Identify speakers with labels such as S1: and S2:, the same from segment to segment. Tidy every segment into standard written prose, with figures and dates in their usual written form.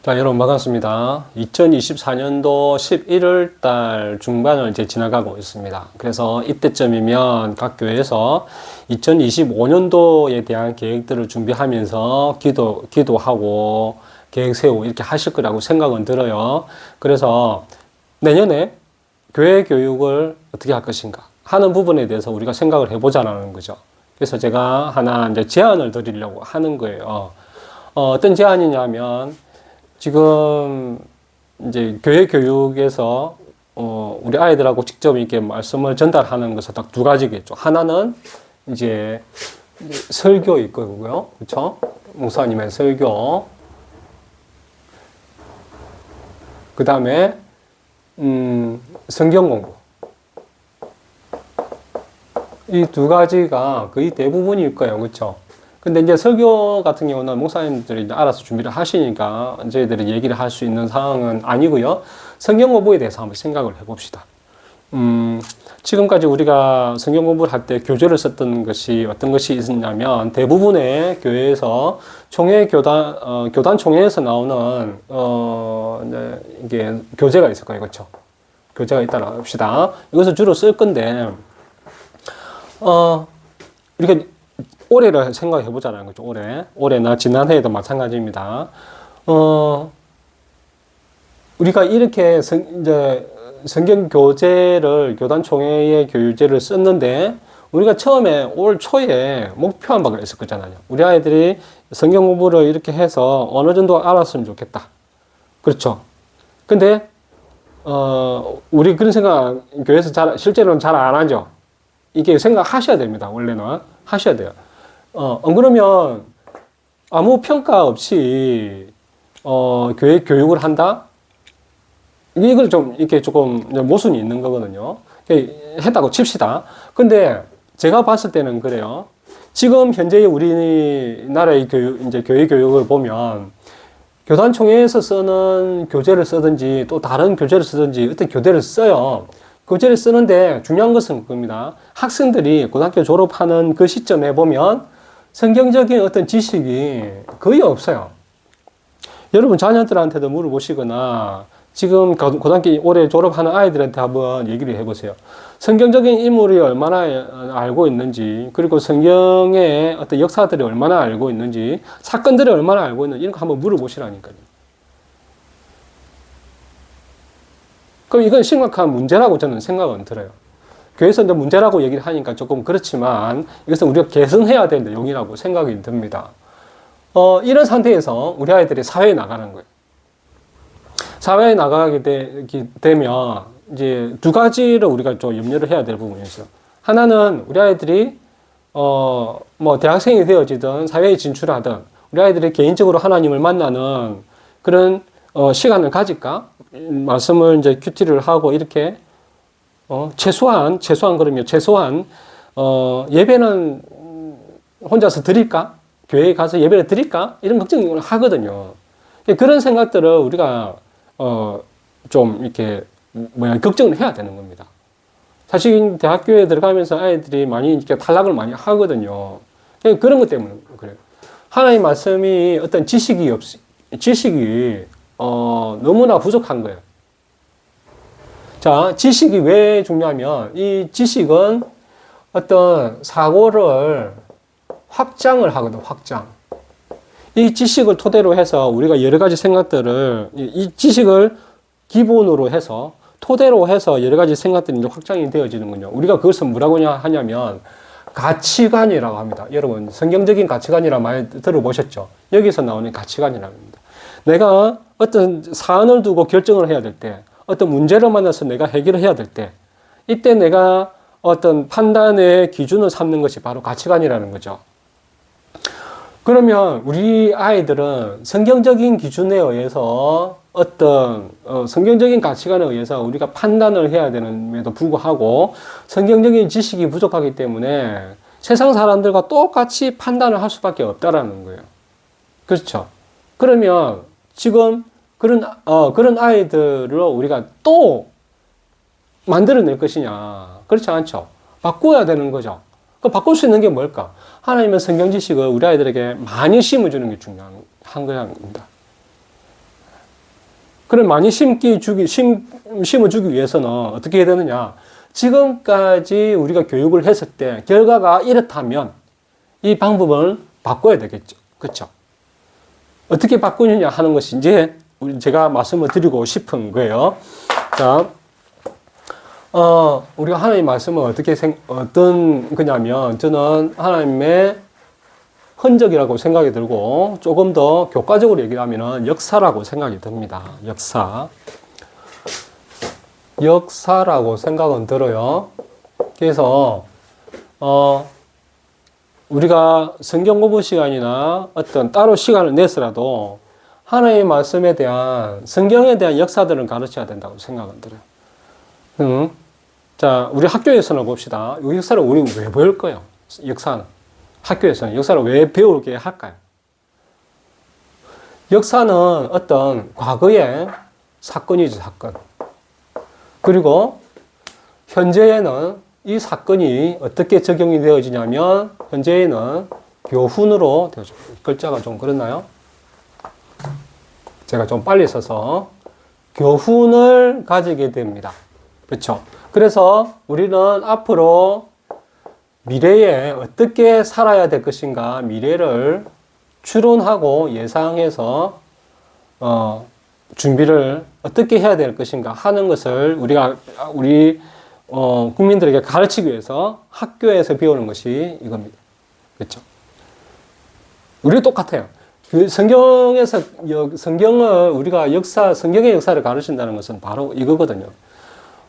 S1: 자, 여러분 반갑습니다. 2024년도 11월 달 중반을 이제 지나가고 있습니다. 그래서 이때쯤이면 각 교회에서 2025년도에 대한 계획들을 준비하면서 기도하고 계획 세우고 이렇게 하실 거라고 생각은 들어요. 그래서 내년에 교회 교육을 어떻게 할 것인가 하는 부분에 대해서 우리가 생각을 해보자라는 거죠. 그래서 제가 하나 이제 제안을 드리려고 하는 거예요. 어떤 제안이냐면 지금 이제 교회 교육에서 우리 아이들하고 직접 이렇게 말씀을 전달하는 것은 딱 두 가지겠죠. 하나는 이제 설교 있고요, 그렇죠? 목사님의 설교. 그 다음에 성경 공부. 이 두 가지가 거의 대부분일 거예요, 그렇죠? 근데 이제 설교 같은 경우는 목사님들이 알아서 준비를 하시니까 저희들이 얘기를 할 수 있는 상황은 아니고요. 성경 공부에 대해서 한번 생각을 해봅시다. 지금까지 우리가 성경 공부를 할 때 교재를 썼던 것이 어떤 것이 있었냐면 대부분의 교회에서 교단 총회에서 나오는 이게 교재가 있을 거예요, 그렇죠? 교재가 있다고 합시다. 이것을 주로 쓸 건데 우리가 올해를 생각해 보자는 거죠. 올해나 지난해에도 마찬가지입니다. 우리가 이렇게 이제 성경 교재를 교단 총회의 교재를 썼는데 우리가 처음에 올 초에 목표한 바가 있을 거잖아요. 우리 아이들이 성경 공부를 이렇게 해서 어느 정도 알았으면 좋겠다. 그렇죠. 근데 우리 그런 생각 교회에서 실제로는 잘 안 하죠. 이게 생각하셔야 됩니다. 원래는 하셔야 돼요. 안 그러면 아무 평가 없이 교회 교육을 한다? 이걸 좀 이렇게 조금 모순이 있는 거거든요. 했다고 칩시다. 근데 제가 봤을 때는 그래요. 지금 현재 우리나라의 교회 교육을 보면 교단총회에서 쓰는 교재를 쓰든지 또 다른 교재를 쓰든지 어떤 교재를 써요. 교재를 쓰는데 중요한 것은 그겁니다. 학생들이 고등학교 졸업하는 그 시점에 보면 성경적인 어떤 지식이 거의 없어요. 여러분 자녀들한테도 물어보시거나 지금 고등학교 올해 졸업하는 아이들한테 한번 얘기를 해보세요. 성경적인 인물이 얼마나 알고 있는지, 그리고 성경의 어떤 역사들이 얼마나 알고 있는지, 사건들이 얼마나 알고 있는지 이런 거 한번 물어보시라니까요. 그럼 이건 심각한 문제라고 저는 생각은 들어요. 교회에서 이제 문제라고 얘기를 하니까 조금 그렇지만 이것은 우리가 개선해야 될 내용이라고 생각이 듭니다. 이런 상태에서 우리 아이들이 사회에 나가는 거예요. 사회에 나가게 되면 이제 두 가지를 우리가 좀 염려를 해야 될 부분이 있어요. 하나는 우리 아이들이 뭐 대학생이 되어지든 사회에 진출하든 우리 아이들이 개인적으로 하나님을 만나는 그런 시간을 가질까? 말씀을 이제 큐티를 하고 이렇게 최소한 예배는 혼자서 드릴까? 교회에 가서 예배를 드릴까? 이런 걱정을 하거든요. 그런 생각들을 우리가 좀 이렇게 걱정을 해야 되는 겁니다. 사실 대학교에 들어가면서 아이들이 많이 이렇게 탈락을 많이 하거든요. 그런 것 때문에 그래요. 하나님 말씀이 어떤 지식이 너무나 부족한 거예요. 자, 지식이 왜 중요하면 이 지식은 어떤 사고를 확장을 하거든, 확장. 이 지식을 토대로 해서 우리가 여러 가지 생각들을, 이 지식을 기본으로 해서, 토대로 해서 여러 가지 생각들이 이제 확장이 되어지는군요. 우리가 그것을 뭐라고 하냐면 가치관이라고 합니다. 여러분, 성경적인 가치관이라 많이 들어보셨죠? 여기서 나오는 가치관이라고 합니다. 내가 어떤 사안을 두고 결정을 해야 될 때, 어떤 문제를 만나서 내가 해결을 해야 될 때, 이때 내가 어떤 판단의 기준을 삼는 것이 바로 가치관이라는 거죠. 그러면 우리 아이들은 성경적인 기준에 의해서 어떤 성경적인 가치관에 의해서 우리가 판단을 해야 되는데도 불구하고 성경적인 지식이 부족하기 때문에 세상 사람들과 똑같이 판단을 할 수밖에 없다라는 거예요. 그렇죠? 그러면 지금 그런 아이들을 우리가 또 만들어낼 것이냐? 그렇지 않죠. 바꿔야 되는 거죠. 그 바꿀 수 있는 게 뭘까? 하나님의 성경 지식을 우리 아이들에게 많이 심어주는 게 중요한 거입니다. 그걸 많이 심어주기 위해서는 어떻게 해야 되느냐. 지금까지 우리가 교육을 했을 때 결과가 이렇다면 이 방법을 바꿔야 되겠죠. 그렇죠? 어떻게 바꾸느냐 하는 것이 이제 제가 말씀을 드리고 싶은 거예요. 자, 우리가 하나님 말씀을 어떤 거냐면 저는 하나님의 흔적이라고 생각이 들고 조금 더 교과적으로 얘기를 하면은 역사라고 생각이 듭니다. 역사라고 생각은 들어요. 그래서 우리가 성경 공부 시간이나 어떤 따로 시간을 내서라도 하나님의 말씀에 대한 성경에 대한 역사들을 가르쳐야 된다고 생각은 들어요. 자, 우리 학교에서는 봅시다. 이 역사를 우리는 왜 배울 거예요? 역사는 학교에서는 역사를 왜 배우게 할까요? 역사는 어떤 과거의 사건이죠, 사건. 그리고 현재에는 이 사건이 어떻게 적용이 되어지냐면 현재에는 교훈으로 되어져요. 글자가 좀 그렇나요? 제가 좀 빨리 써서 교훈을 가지게 됩니다. 그렇죠? 그래서 우리는 앞으로 미래에 어떻게 살아야 될 것인가 미래를 추론하고 예상해서 준비를 어떻게 해야 될 것인가 하는 것을 우리 국민들에게 가르치기 위해서 학교에서 배우는 것이 이겁니다. 그렇죠? 우리 똑같아요. 그 성경을 우리가 성경의 역사를 가르친다는 것은 바로 이거거든요.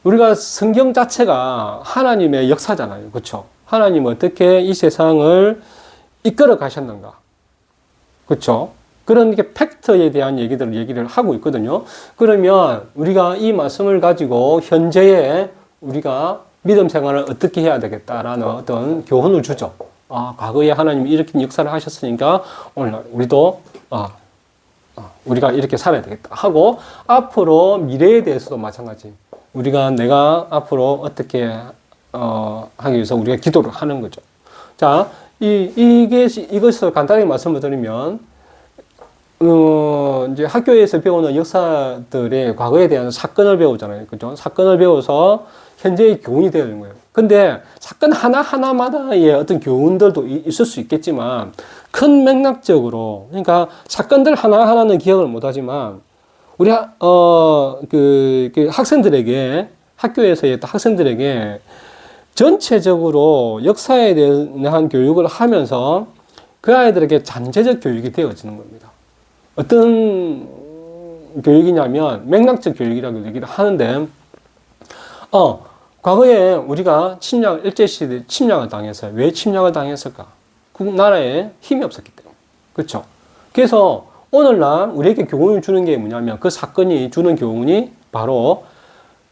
S1: 우리가 성경 자체가 하나님의 역사잖아요. 그렇죠? 하나님은 어떻게 이 세상을 이끌어 가셨는가. 그렇죠? 그런 게 팩트에 대한 얘기를 하고 있거든요. 그러면 우리가 이 말씀을 가지고 현재에 우리가 믿음 생활을 어떻게 해야 되겠다라는 어떤 교훈을 주죠. 과거에 하나님이 이렇게 역사를 하셨으니까 오늘날 우리도 우리가 이렇게 살아야 되겠다 하고 앞으로 미래에 대해서도 마찬가지. 내가 앞으로 어떻게 하기 위해서 우리가 기도를 하는 거죠. 자, 이것을 간단하게 말씀을 드리면 이제 학교에서 배우는 역사들의 과거에 대한 사건을 배우잖아요. 그죠? 사건을 배워서 현재의 교훈이 되는 거예요. 근데 사건 하나하나마다의 어떤 교훈들도 있을 수 있겠지만 큰 맥락적으로 그러니까 사건들 하나하나는 기억을 못 하지만 우리 학생들에게 학교에서의 학생들에게 전체적으로 역사에 대한 교육을 하면서 그 아이들에게 잠재적 교육이 되어지는 겁니다. 어떤 교육이냐면 맥락적 교육이라고 얘기를 하는데 과거에 우리가 일제시대 침략을 당했어요. 왜 침략을 당했을까? 그 나라에 힘이 없었기 때문에. 그렇죠? 그래서 오늘날 우리에게 교훈을 주는 게 뭐냐면 그 사건이 주는 교훈이 바로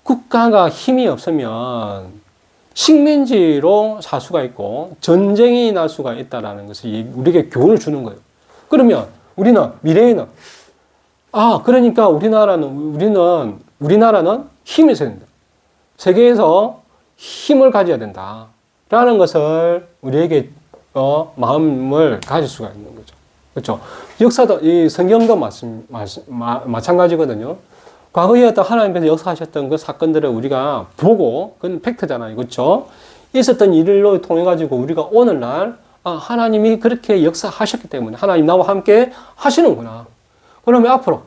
S1: 국가가 힘이 없으면 식민지로 살 수가 있고 전쟁이 날 수가 있다는 것을 우리에게 교훈을 주는 거예요. 그러면 미래에는 그러니까 우리나라는 힘이 있어야 된다. 세계에서 힘을 가져야 된다. 라는 것을 우리에게 마음을 가질 수가 있는 거죠. 그렇죠? 역사도, 이 성경도 마찬가지거든요. 과거에 어떤 하나님께서 역사하셨던 그 사건들을 우리가 보고, 그건 팩트잖아요. 그렇죠? 있었던 일로 통해가지고 우리가 오늘날, 하나님이 그렇게 역사하셨기 때문에 하나님 나와 함께 하시는구나. 그러면 앞으로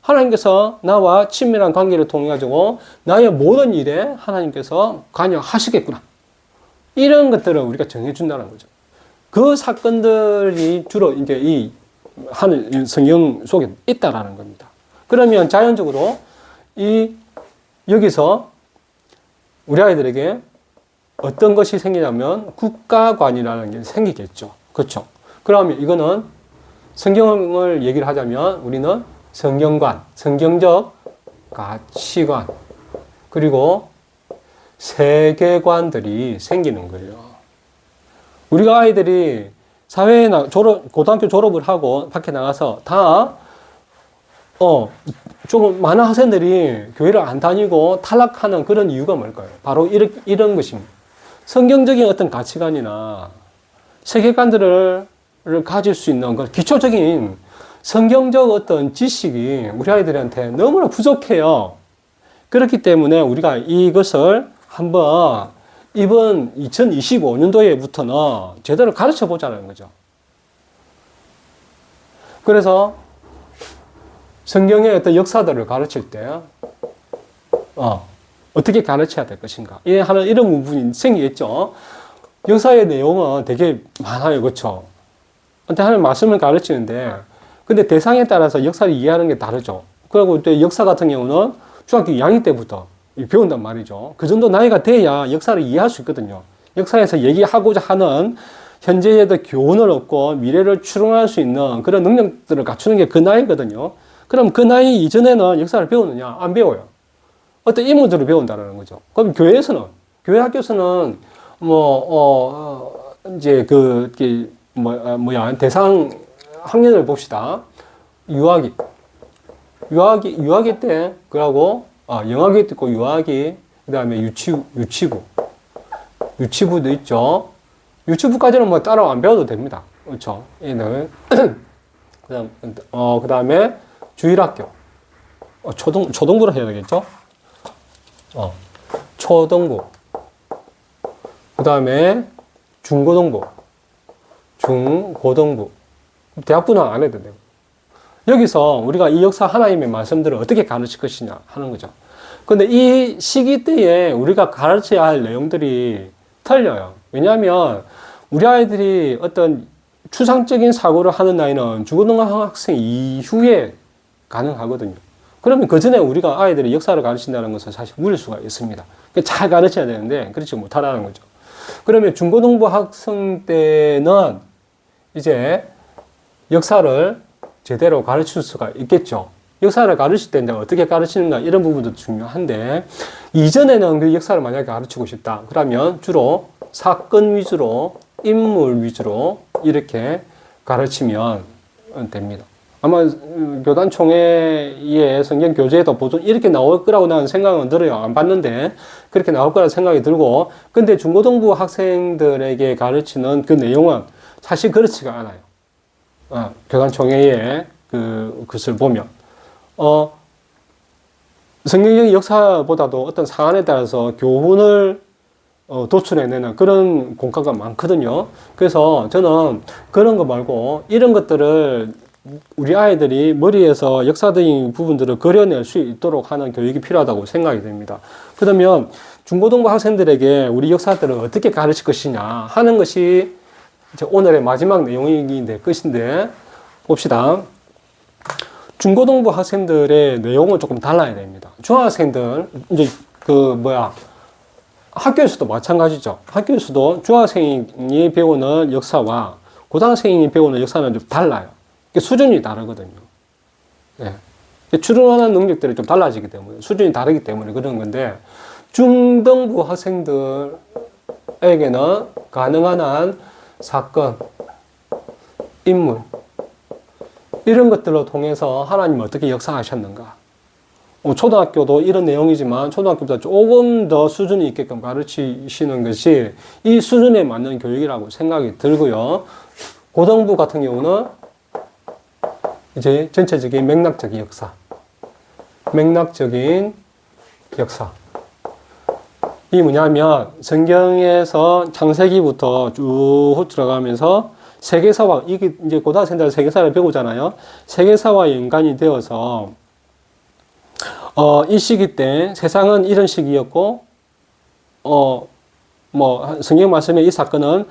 S1: 하나님께서 나와 친밀한 관계를 통해가지고 나의 모든 일에 하나님께서 관여하시겠구나. 이런 것들을 우리가 정해준다는 거죠. 그 사건들이 주로 이제 성경 속에 있다라는 겁니다. 그러면 자연적으로 여기서 우리 아이들에게 어떤 것이 생기냐면 국가관이라는 게 생기겠죠. 그렇죠? 그러면 이거는 성경을 얘기를 하자면 우리는 성경관, 성경적 가치관, 그리고 세계관들이 생기는 거예요. 우리가 아이들이 사회에 고등학교 졸업을 하고 밖에 나가서 조금 많은 학생들이 교회를 안 다니고 탈락하는 그런 이유가 뭘까요? 바로 이런 것입니다. 성경적인 어떤 가치관이나 세계관들을 가질 수 있는 그 기초적인 성경적 어떤 지식이 우리 아이들한테 너무나 부족해요. 그렇기 때문에 우리가 이것을 한번 이번 2025년도에부터는 제대로 가르쳐 보자는 거죠. 그래서 성경의 어떤 역사들을 가르칠 때, 어떻게 가르쳐야 될 것인가. 이런 부분이 생기겠죠. 역사의 내용은 되게 많아요. 그렇죠? 근데 하나님 말씀을 가르치는데, 근데 대상에 따라서 역사를 이해하는 게 다르죠. 그리고 또 역사 같은 경우는 중학교 2학년 때부터 배운단 말이죠. 그 정도 나이가 돼야 역사를 이해할 수 있거든요. 역사에서 얘기하고자 하는 현재의 교훈을 얻고 미래를 추론할 수 있는 그런 능력들을 갖추는 게 그 나이거든요. 그럼 그 나이 이전에는 역사를 배우느냐? 안 배워요. 어떤 인물들을 배운다는 거죠. 그럼 교회에서는, 교회 학교에서는 이제 대상 학년을 봅시다. 유아기 때, 그러고, 영아기 때 있고, 유아기, 그 다음에 유치부도 있죠. 유치부까지는 뭐 따로 안 배워도 됩니다. 그렇죠. 얘는. 그 다음에 주일학교. 초등부로 해야 되겠죠? 초등부. 그 다음에 중고등부. 중고등부. 대학부는 안 해도 되고. 여기서 우리가 이 역사 하나님의 말씀들을 어떻게 가르칠 것이냐 하는 거죠. 근데 이 시기 때에 우리가 가르쳐야 할 내용들이 틀려요. 왜냐하면 우리 아이들이 어떤 추상적인 사고를 하는 나이는 중고등학생 이후에 가능하거든요. 그러면 그 전에 우리가 아이들이 역사를 가르친다는 것은 사실 무리일 수가 있습니다. 잘 가르쳐야 되는데 그렇지 못하라는 거죠. 그러면 중고등부 학생 때는 이제 역사를 제대로 가르칠 수가 있겠죠. 역사를 가르칠 때 어떻게 가르치는가 이런 부분도 중요한데, 이전에는 그 역사를 만약에 가르치고 싶다 그러면 주로 사건 위주로, 인물 위주로 이렇게 가르치면 됩니다. 아마 교단 총회의 성경 교재에도 보통 이렇게 나올 거라고 나는 생각은 들어요. 안 봤는데 그렇게 나올 거라 생각이 들고, 근데 중고등부 학생들에게 가르치는 그 내용은 사실 그렇지가 않아요. 교단 총회의 그것을 보면 성경적인 역사보다도 어떤 사안에 따라서 교훈을 도출해내는 그런 공과가 많거든요. 그래서 저는 그런 거 말고 이런 것들을 우리 아이들이 머리에서 역사적인 부분들을 그려낼 수 있도록 하는 교육이 필요하다고 생각이 됩니다. 그러면 중고등부 학생들에게 우리 역사들을 어떻게 가르칠 것이냐 하는 것이 이제 오늘의 마지막 내용이 될 것인데, 봅시다. 중고등부 학생들의 내용은 조금 달라야 됩니다. 중학생들, 이제 학교에서도 마찬가지죠. 학교에서도 중학생이 배우는 역사와 고등학생이 배우는 역사는 좀 달라요. 수준이 다르거든요. 네. 추론하는 능력들이 좀 달라지기 때문에, 수준이 다르기 때문에 그런 건데, 중등부 학생들에게는 가능한 한 사건, 인물, 이런 것들을 통해서 하나님 어떻게 역사하셨는가. 초등학교도 이런 내용이지만 초등학교보다 조금 더 수준이 있게끔 가르치시는 것이 이 수준에 맞는 교육이라고 생각이 들고요. 고등부 같은 경우는 이제 전체적인 맥락적인 역사. 이 뭐냐면 성경에서 창세기부터 쭉 들어가면서 세계사와, 이게 이제 고등학생들 세계사를 배우잖아요. 세계사와 연관이 되어서 이 시기 때 세상은 이런 시기였고 성경 말씀에 이 사건은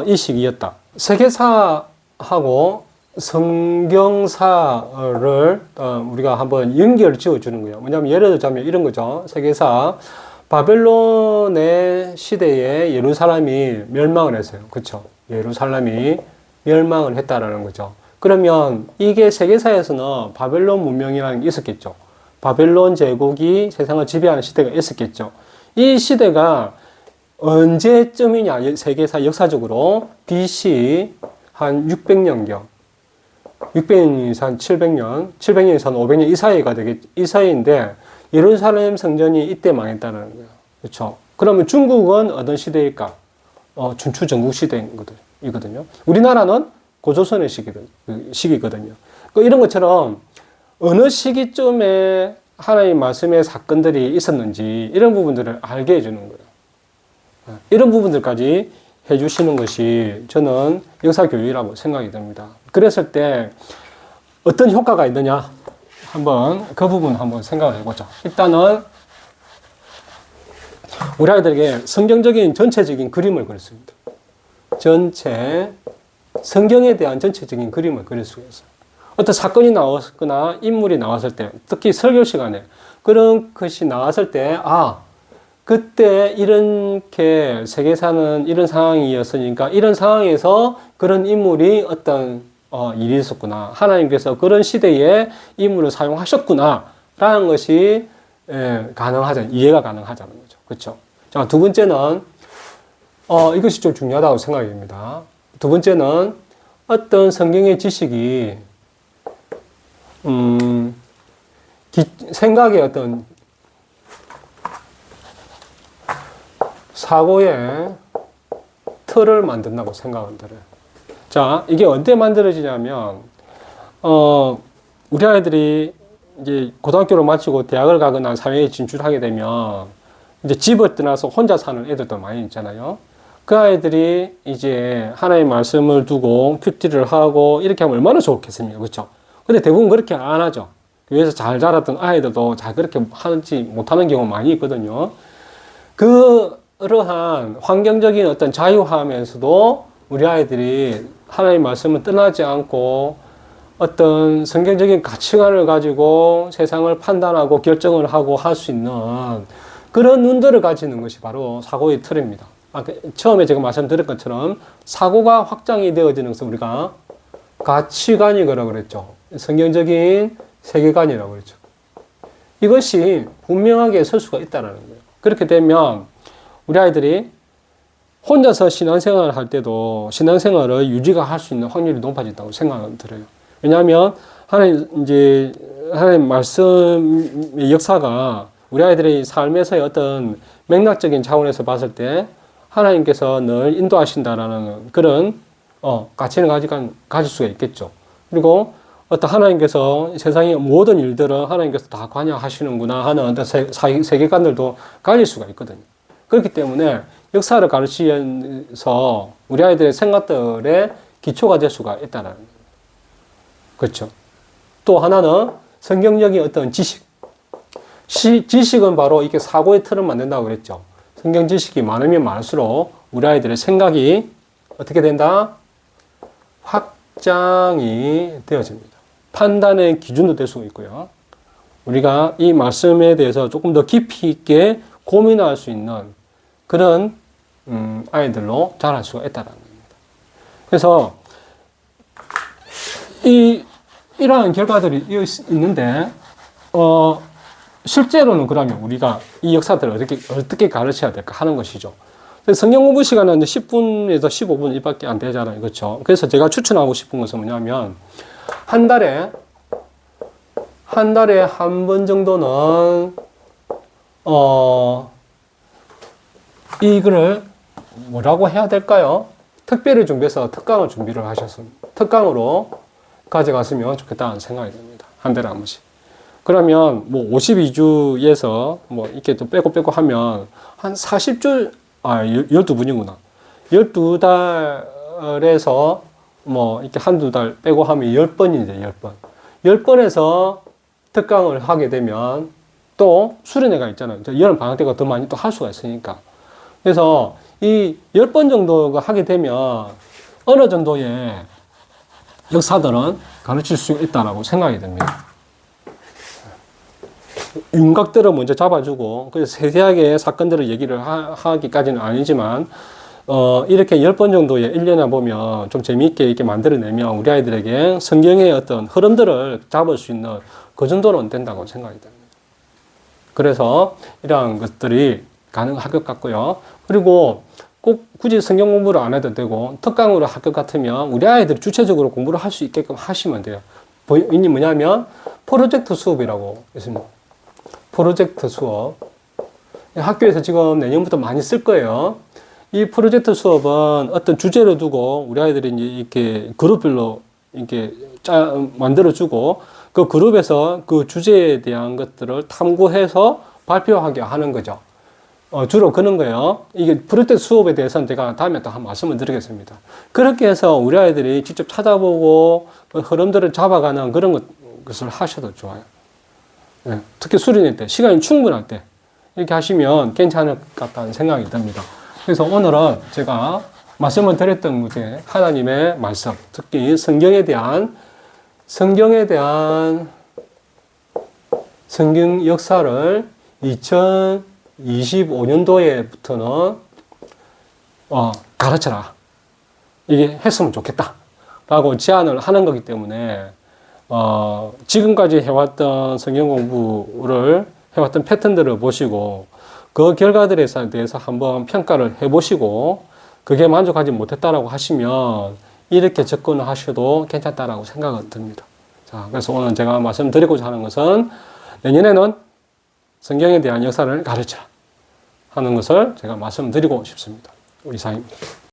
S1: 이 시기였다. 세계사하고 성경사를 우리가 한번 연결 지어주는 거예요. 뭐냐면 예를 들자면 이런 거죠. 세계사, 바벨론의 시대에 예루살렘이 멸망을 했어요. 그렇죠? 예루살렘이 멸망을 했다라는 거죠. 그러면 이게 세계사에서는 바벨론 문명이라는 게 있었겠죠. 바벨론 제국이 세상을 지배하는 시대가 있었겠죠. 이 시대가 언제쯤이냐, 세계사 역사적으로 BC 한 600년경, 600년에서 한 700년, 700년에서 한 500년 이 사이가 이 사이인데, 예루살렘 성전이 이때 망했다는 거예요. 그렇죠? 그러면 중국은 어떤 시대일까? 춘추 전국 시대이거든요. 우리나라는 고조선의 시기거든요. 이런 것처럼 어느 시기쯤에 하나님 말씀의 사건들이 있었는지 이런 부분들을 알게 해주는 거예요. 이런 부분들까지 해주시는 것이 저는 역사교육이라고 생각이 듭니다. 그랬을 때 어떤 효과가 있느냐? 한번 그 부분 한번 생각을 해보자. 일단은 우리 아이들에게 성경적인 전체적인 그림을 그렸습니다. 성경에 대한 전체적인 그림을 그릴 수가 있어요. 어떤 사건이 나왔거나 인물이 나왔을 때, 특히 설교 시간에 그런 것이 나왔을 때, 그때 이렇게 세계사는 이런 상황이었으니까 이런 상황에서 그런 인물이 어떤 일이 있었구나. 하나님께서 그런 시대에 인물을 사용하셨구나. 라는 것이 가능하죠. 이해가 가능하다는 거죠. 그렇죠? 자, 두 번째는 이것이 좀 중요하다고 생각이 됩니다. 두 번째는 어떤 성경의 지식이 생각의 어떤 사고의 틀을 만든다고 생각은 들어요. 자, 이게 언제 만들어지냐면, 우리 아이들이 이제 고등학교를 마치고 대학을 가거나 사회에 진출하게 되면, 이제 집을 떠나서 혼자 사는 애들도 많이 있잖아요. 그 아이들이 이제 하나님의 말씀을 두고 큐티를 하고 이렇게 하면 얼마나 좋겠습니까? 그렇죠? 근데 대부분 그렇게 안 하죠. 교회에서 잘 자랐던 아이들도 잘 그렇게 하지 못하는 경우가 많이 있거든요. 그러한 환경적인 어떤 자유하면서도 우리 아이들이 하나님의 말씀을 떠나지 않고 어떤 성경적인 가치관을 가지고 세상을 판단하고 결정을 하고 할 수 있는 그런 눈들을 가지는 것이 바로 사고의 틀입니다. 처음에 제가 말씀드린 것처럼 사고가 확장이 되어지는 것을 우리가 가치관이라고 그랬죠. 성경적인 세계관이라고 그랬죠. 이것이 분명하게 설 수가 있다는 거예요. 그렇게 되면 우리 아이들이 혼자서 신앙생활을 할 때도 신앙생활을 유지가 할 수 있는 확률이 높아진다고 생각은 들어요. 왜냐하면 하나님 말씀의 역사가 우리 아이들의 삶에서의 어떤 맥락적인 차원에서 봤을 때 하나님께서 늘 인도하신다라는 그런 가치를 가질 수가 있겠죠. 그리고 어떤 하나님께서 세상의 모든 일들을 하나님께서 다 관여하시는구나 하는 어떤 세계관들도 가질 수가 있거든요. 그렇기 때문에 역사를 가르치면서 우리 아이들의 생각들의 기초가 될 수가 있다는 거예요. 그렇죠. 또 하나는 성경적인 어떤 지식. 지식은 바로 이렇게 사고의 틀을 만든다고 그랬죠. 성경 지식이 많으면 많을수록 우리 아이들의 생각이 어떻게 된다? 확장이 되어집니다. 판단의 기준도 될 수 있고요. 우리가 이 말씀에 대해서 조금 더 깊이 있게 고민할 수 있는 그런 아이들로 자랄 수가 있다는 겁니다. 그래서 이러한 결과들이 있는데 실제로는 그러면 우리가 이 역사들을 어떻게 가르쳐야 될까 하는 것이죠. 성경 공부 시간은 10분에서 15분 밖에 안 되잖아요. 그렇죠? 그래서 제가 추천하고 싶은 것은 뭐냐면 한 달에 한 번 정도는 이거를 뭐라고 해야 될까요? 특별히 준비해서 특강을 준비를 하셨습니다. 특강으로 가져갔으면 좋겠다는 생각이 듭니다. 한 달에 한 번씩. 그러면 뭐 52주에서 뭐 이렇게 또 빼고 하면 한 40주, 12분이구나. 12달에서 뭐 이렇게 한두 달 빼고 하면 10번이죠, 10번. 10번에서 특강을 하게 되면 또 수련회가 있잖아요. 여름 방학 때가 더 많이 또 할 수가 있으니까. 그래서 이 10번 정도가 하게 되면 어느 정도의 역사들은 가르칠 수 있다라고 생각이 듭니다. 윤곽들을 먼저 잡아주고, 그래서 세세하게 사건들을 얘기를 하기까지는 아니지만, 이렇게 10번 정도의 1년에 보면 좀 재미있게 이렇게 만들어내면 우리 아이들에게 성경의 어떤 흐름들을 잡을 수 있는 그 정도는 된다고 생각이 됩니다. 그래서 이러한 것들이 가능할 것 같고요. 그리고 꼭 굳이 성경 공부를 안 해도 되고 특강으로 할 것 같으면 우리 아이들이 주체적으로 공부를 할 수 있게끔 하시면 돼요. 이게 뭐냐면 프로젝트 수업이라고 있습니다. 프로젝트 수업. 학교에서 지금 내년부터 많이 쓸 거예요. 이 프로젝트 수업은 어떤 주제를 두고 우리 아이들이 이제 이렇게 그룹별로 이렇게 만들어주고 그 그룹에서 그 주제에 대한 것들을 탐구해서 발표하게 하는 거죠. 주로 그런 거예요. 이게 프로젝트 수업에 대해서는 제가 다음에 또 한 말씀을 드리겠습니다. 그렇게 해서 우리 아이들이 직접 찾아보고 흐름들을 잡아가는 그런 것을 하셔도 좋아요. 네. 특히 수련회 때, 시간이 충분할 때 이렇게 하시면 괜찮을 것 같다는 생각이 듭니다. 그래서 오늘은 제가 말씀을 드렸던 것에 하나님의 말씀, 특히 성경 역사를 2025년도에부터는 가르쳐라. 이게 했으면 좋겠다. 라고 제안을 하는 거기 때문에 지금까지 해왔던 성경 공부를 해왔던 패턴들을 보시고 그 결과들에 대해서 한번 평가를 해보시고 그게 만족하지 못했다라고 하시면 이렇게 접근을 하셔도 괜찮다라고 생각은 듭니다. 자, 그래서 오늘 제가 말씀드리고자 하는 것은 내년에는 성경에 대한 역사를 가르쳐라 하는 것을 제가 말씀드리고 싶습니다. 우리 이상입니다.